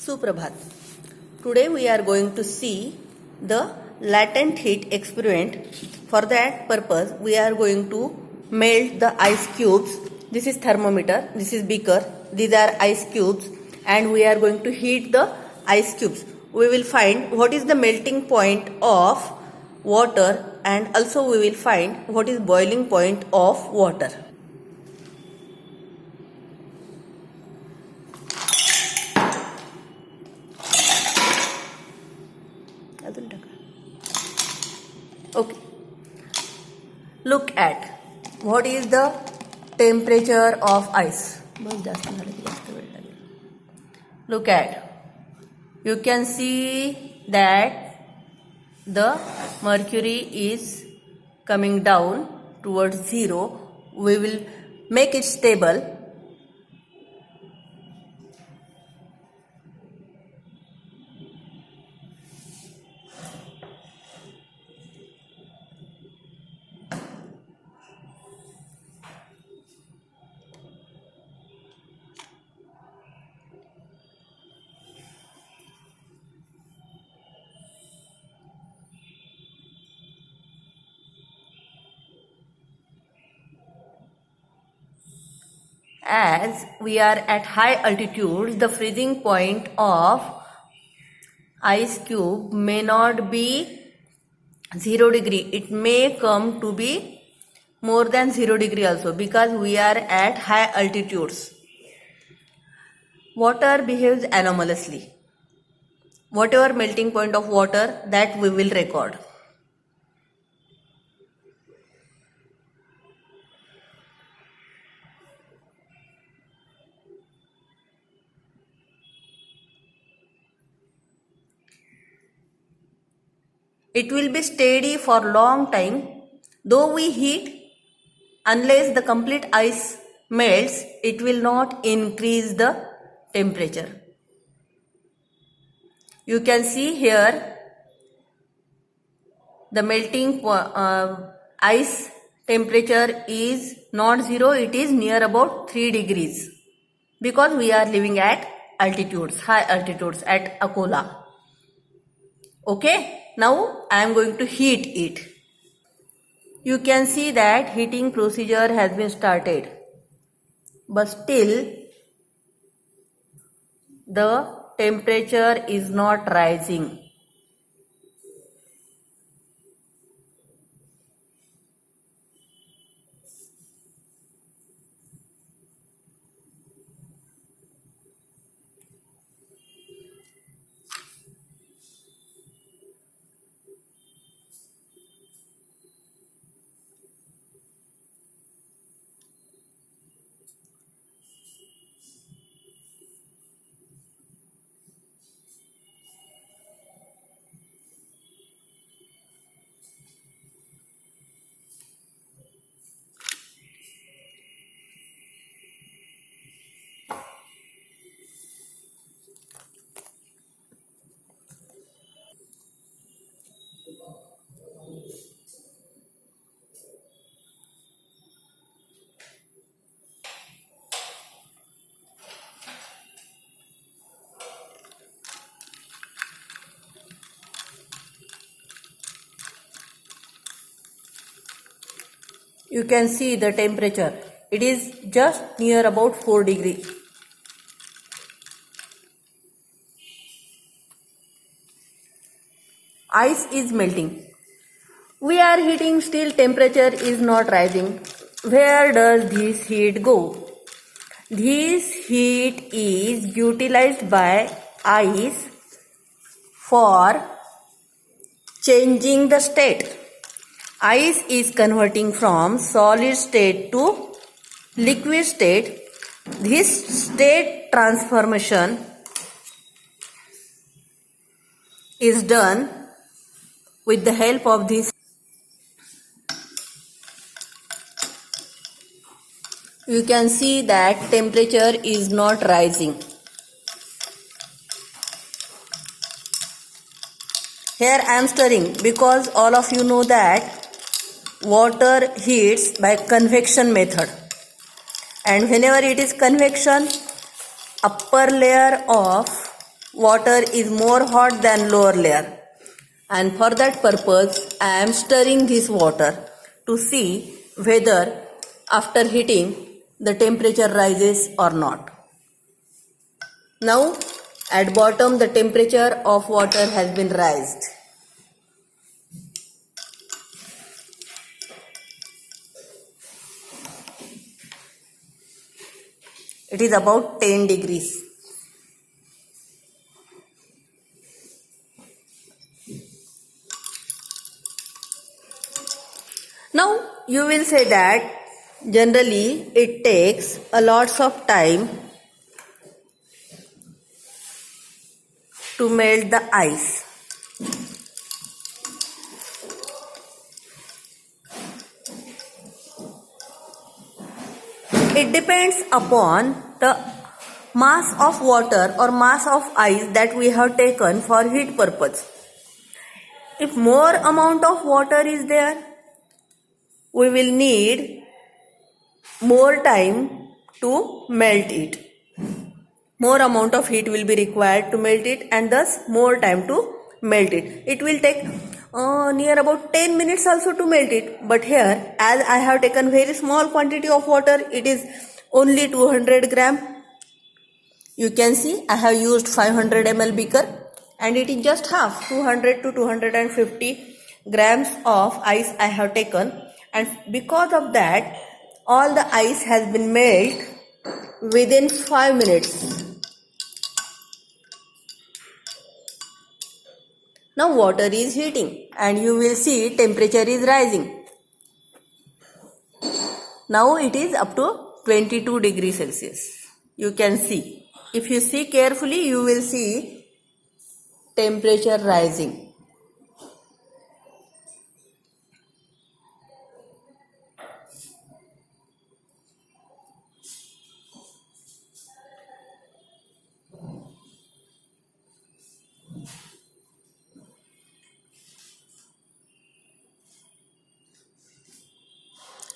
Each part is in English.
Suprabhat. Today we are going to see the latent heat experiment. For that purpose we are going to melt the ice cubes. This is thermometer, this is beaker, these are ice cubes, and we are going to heat the ice cubes. We will find what is the melting point of water, and also we will find what is boiling point of water. Okay, look at what is the temperature of ice. Look at, you can see that the mercury is coming down towards 0. We will make it stable. As we are at high altitude, the freezing point of ice cube may not be 0 degree. It may come to be more than 0 degree also, because we are at high altitudes. Water behaves anomalously. Whatever melting point of water, that we will record. It will be steady for long time. Though we heat, unless the complete ice melts, it will not increase the temperature. You can see here the melting ice temperature is not 0, it is near about 3 degrees, because we are living at altitudes, high altitudes at Akola. Okay, now I am going to heat it. You can see that heating procedure has been started, but still the temperature is not rising. You can see the temperature. It is just near about 4 degrees. Ice is melting. We are heating, still temperature is not rising. Where does this heat go? This heat is utilized by ice for changing the state. Ice is converting from solid state to liquid state. This state transformation is done with the help of this. You can see that temperature is not rising. Here I am stirring, because all of you know that water heats by convection method, and whenever it is convection, upper layer of water is more hot than lower layer, and for that purpose I am stirring this water to see whether after heating the temperature rises or not. Now at bottom the temperature of water has been raised. It is about 10 degrees. Now you will say that generally it takes a lots of time to melt the ice. It depends upon the mass of water or mass of ice that we have taken for heat purpose. If more amount of water is there, we will need more time to melt it. More amount of heat will be required to melt it, and thus more time to melt it. It will take near about 10 minutes also to melt it. But here, as I have taken very small quantity of water, it is only 200 gram. You can see I have used 500 ml beaker, and it is just half, 200 to 250 grams of ice I have taken. And because of that, all the ice has been melted within 5 minutes. Now water is heating and you will see temperature is rising. Now it is up to 22 degrees Celsius. You can see. If you see carefully, you will see temperature rising.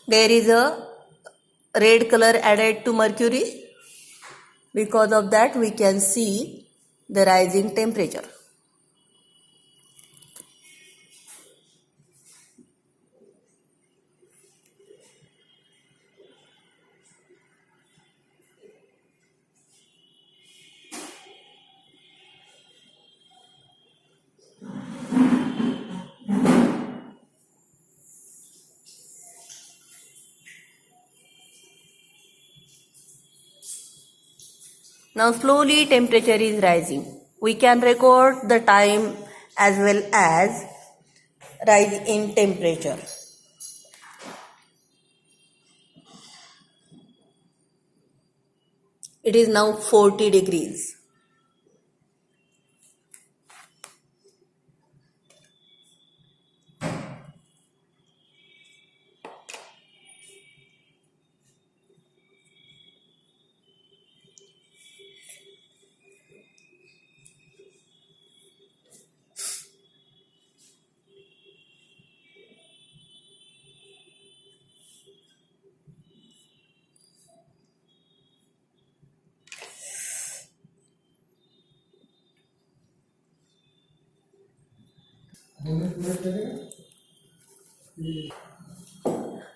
There is a red color added to mercury. Because of that, we can see the rising temperature. Now slowly temperature is rising. We can record the time as well as rise in temperature. It is now 40 degrees.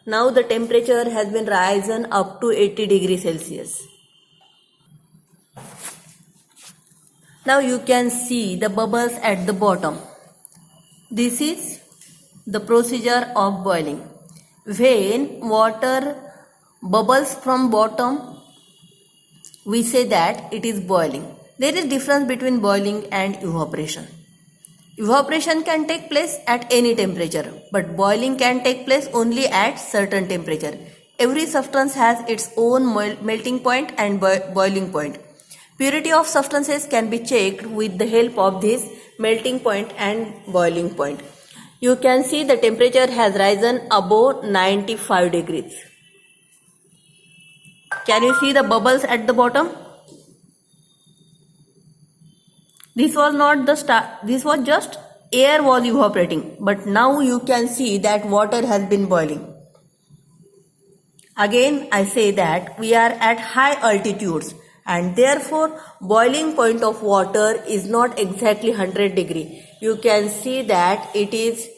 Now the temperature has been risen up to 80 degrees Celsius. Now you can see the bubbles at the bottom. This is the procedure of boiling. When water bubbles from bottom, we say that it is boiling. There is difference between boiling and evaporation. Evaporation can take place at any temperature, but boiling can take place only at certain temperature. Every substance has its own melting point and boiling point. Purity of substances can be checked with the help of this melting point and boiling point. You can see the temperature has risen above 95 degrees. Can you see the bubbles at the bottom? This was not the start, this was just air was evaporating, but now you can see that water has been boiling. Again, I say that we are at high altitudes and therefore boiling point of water is not exactly 100 degree. You can see that it is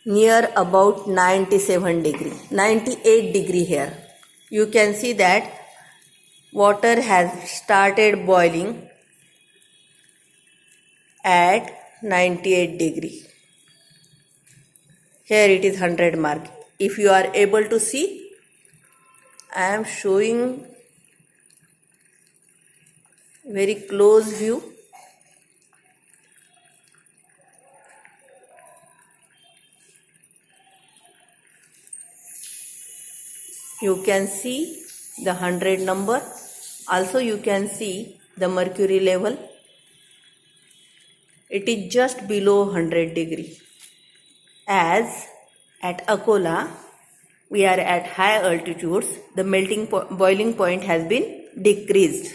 near about 97 degree, 98 degree here. You can see that water has started boiling at 98 degree. Here it is 100 mark. If you are able to see, I am showing very close view. You can see the 100 number. Also you can see the mercury level. It is just below 100 degree. As at Akola, we are at high altitudes, the boiling point has been decreased.